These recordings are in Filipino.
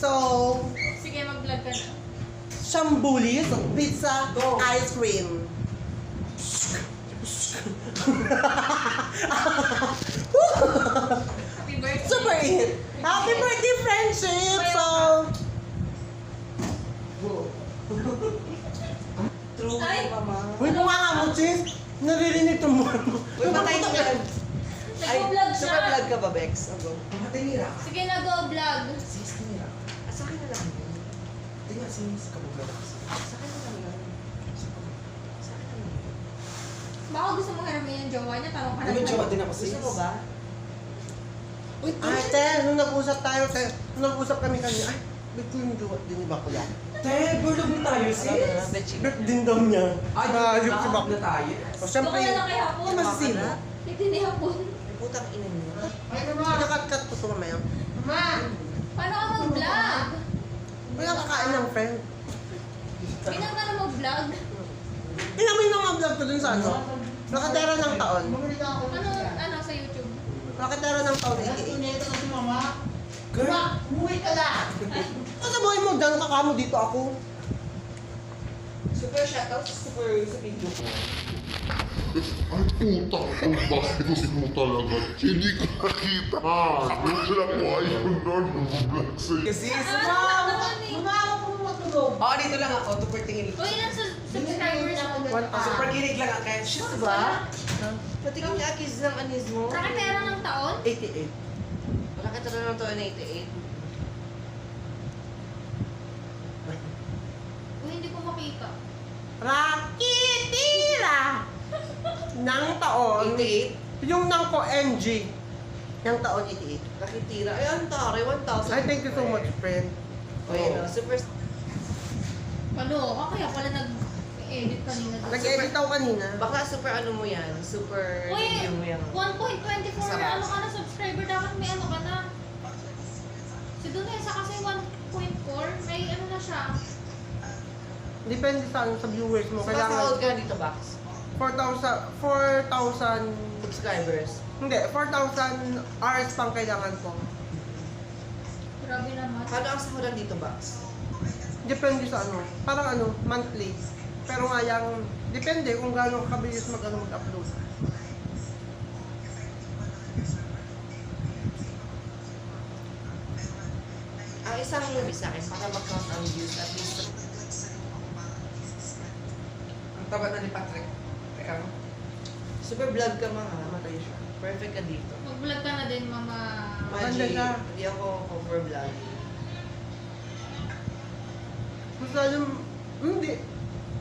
So, Sige, mag-vlog ka na. Shambulis, pizza, ice cream. Happy birthday. Super hit. Happy birthday, friendship! So, True, Ay. mama. uy, bumanga mo, sis. Naririnig mo. Uy, patay ka yan. Nag-vlog siya. Super vlog ka ba, Bex? Go. Patay nila. Sige, nag-vlog. Sis, kanila. Sa akin na lang yun. Tingnan, sis, kabugla ka. Sa akin na lang yun. Sa akin na lang yun. Baka gusto mo hiramin yung jowa niya, tanong ka na. Ano, jowa din ako, sis? Gusto mo ba? Uy, Ate, nung nag-usap tayo, nung nag-usap kami kanina, ay, ba't ko yung jowa din ni Bakla? Te, burlog na tayo, sis. Ba't din daw niya? Ayok si Bakla. na tayo. O, syempre, Doon ka na lang kay Hapon. ay, masisira. Hindi ni Hapon. Putang ina niyo. Pinakat-kat ko ito mamaya. Paano ka mag-vlog? Wala kakain ng friend. Ginang ka na mag-vlog. Inamin na nga vlog ko dun sa ano. Nakatera ng taon. Ano sa YouTube? Nakatera ng taon, 88. Girl, Sa buhay mo, dyan kakamo dito ako. super shoutout, super sa video ko. Ay, puta ko, bakit mo talaga? Hindi ko nakita. Yung sila ko ay yung Lord ng vlog sa'yo. Kasi, Oh, oo, dito lang ako, super tingin. o ilan sa subscribers mo? Super kinig lang ako, kaya shit ba? Patingin niya, kiss ng anis mo. Raketera ng taon? 88. Wala ka talaga ng taon na 88. Uy, hindi ko makita. Rakitira! Nang taon. 88? Yung nang ko NG. Yang taon 88. Nakitira. Ay, ang tari, 1,000. Ay, thank you so much, friend. O, yun o, super... Kaloka, kaya pala nag-edit kanina. doon. Nag-edit ako kanina. Baka super ano mo yan, super Uy, review mo yan. 1.24 Sarap. ano ka na subscriber, dapat may ano ka na. Si Dunesa kasi 1.4, may ano na siya. Depende sa viewers mo. So, kasi hold Kailangan ka na dito, Bax? 4,000, Subscribers. hindi, 4,000 RS pang kailangan ko. Grabe naman. Paano ang sahuran dito, Bax? Depende sa ano, parang ano, monthly. Pero nga yung, depende kung gaano kabilis mag-upload. Ang isang movie sa akin, para mag-count ang views, at least... Ang taba na ni Patrick. Teka. Super vlog ka mga, matay siya. Perfect ka dito. Mag-vlog ka na din, Mama. Maganda Magic, siya. hindi ako cover vlog. Basta yung, hindi.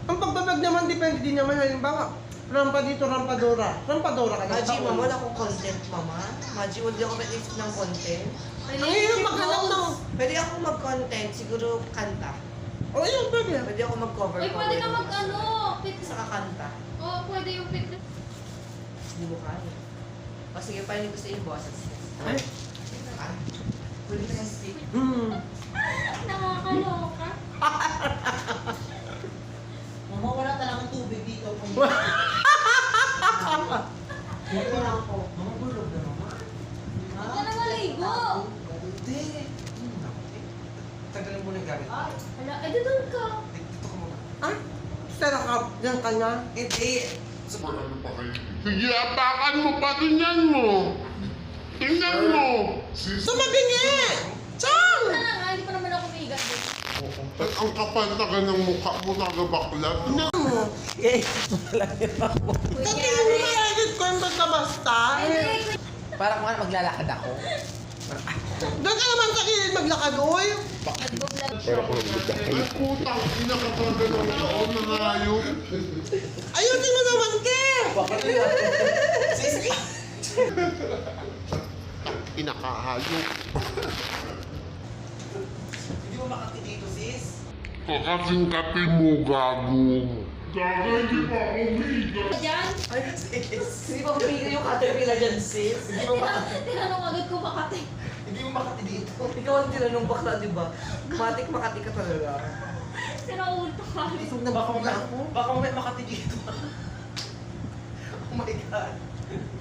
Ang pagbabag naman, depende din naman. Halimbawa, rampa dito, rampadora. Rampadora ka na. Magi, mama, wala akong content, mama. Magi, wala ako mag-isip ng content. Ang hirap maghanap ng... Pwede ako mag-content, siguro kanta. O yun, pwede. Pwede ako mag-cover. Uy, pwede ka mag-ano, fitness. Sa kakanta. Oo, pwede yung fitness. Hindi mo kaya. O sige, paano gusto yung boses? Ay. Huli na yung stick. Nakakaloka. Mama, wala talagang tubig dito. Dito lang ako. Mama, bulog na naman. Huwag ka na maligo. Hindi. Tagalin mo na yung gamit. Hala, eh, doon ka. Dito ka muna. Ay, sarap ka. Diyan ka na. Hindi. Wala na pa kayo. Sige, apakan mo, patingnan mo. Tingnan mo. Sis, Tumabingi! Chang! Wala na nga, hindi pa naman ako umigat din. at ang kapal na ka ng mukha mo nagabakla. Tingnan mo. Eh, wala yun ako. Tatingin mo na edit ko yung basta-basta. Parang kung ano, maglalakad ako. Doon ka naman sa kilid maglakad, oy. Para ko nagdakal. Ay, putang, ina ka talaga ng taon na hayop. Ayusin mo naman, Ke! Bakit yun? Sis, Inakahayop. hindi mo makati dito, sis. Kakasing kape mo, gago. Gago, hindi pa ako umiga. Diyan, Ay, sis. Hindi pa pumigil yung caterpillar dyan, sis. Hindi mo makati. tinanong agad ko makati. Hindi mo makati dito. Ikaw ang tinanong bakla, di ba? Matik makati ka talaga. Sinauto ka. Isog na baka na ako. Baka may makati dito. Oh my God.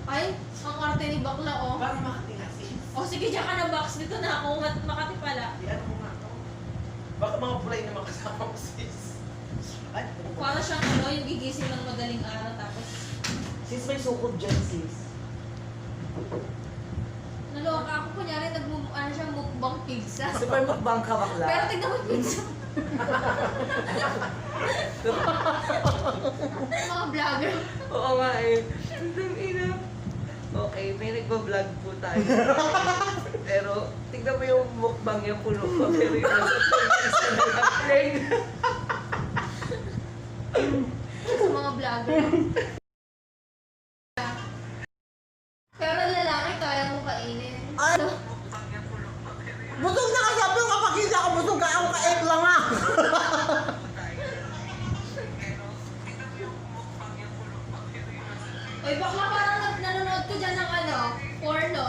Ay, ang arte ni Bakla, oh. Parang makati nga, sis. O sige, diyan ka na box. Dito na ako. Makati pala. Di ano mo nga. Baka mga bulay na makasama ko sis. Ay, Para siyang ano, yung gigising ng madaling araw tapos sis may sukod dyan sis. naloka ako. Kunyari, ano siya, mukbang pizza. Super mukbang ka bakla. Pero tignan mo yung pizza. Mga vlogger. Oo nga eh. Ang ina. Okay, may nagpa-vlog po tayo. Pero, tignan mo yung mukbang yung puno pa. Pero yung nasa plain. Sa mga vlogger. Pero lalaki, kaya mo kainin. Ay! So, Busog na kasi ako kapag hindi ako busog ka, ako ka-egg lang ah. oy, bakla parang nanonood ko dyan ng ano, porno.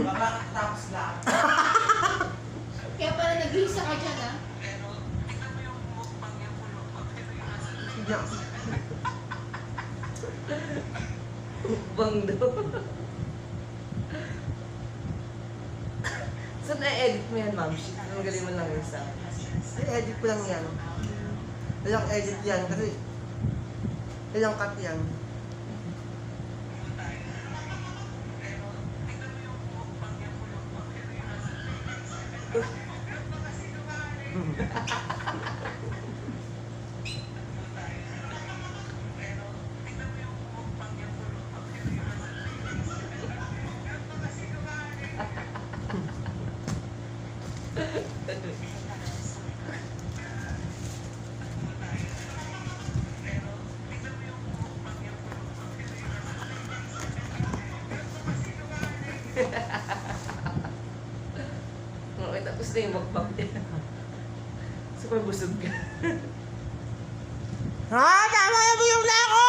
Baka tapos lang. Kaya pala nag-visa ka dyan ah. Sige. Mukbang daw. So, na-edit mo yan, ma'am? Tanggalin mo lang isa. I-edit ko lang yan. Ilang edit yan kasi ilang cut yan. Okay, tapos na yung mukbang niya. Super busog ka. Ha? Tama na mo yung lako!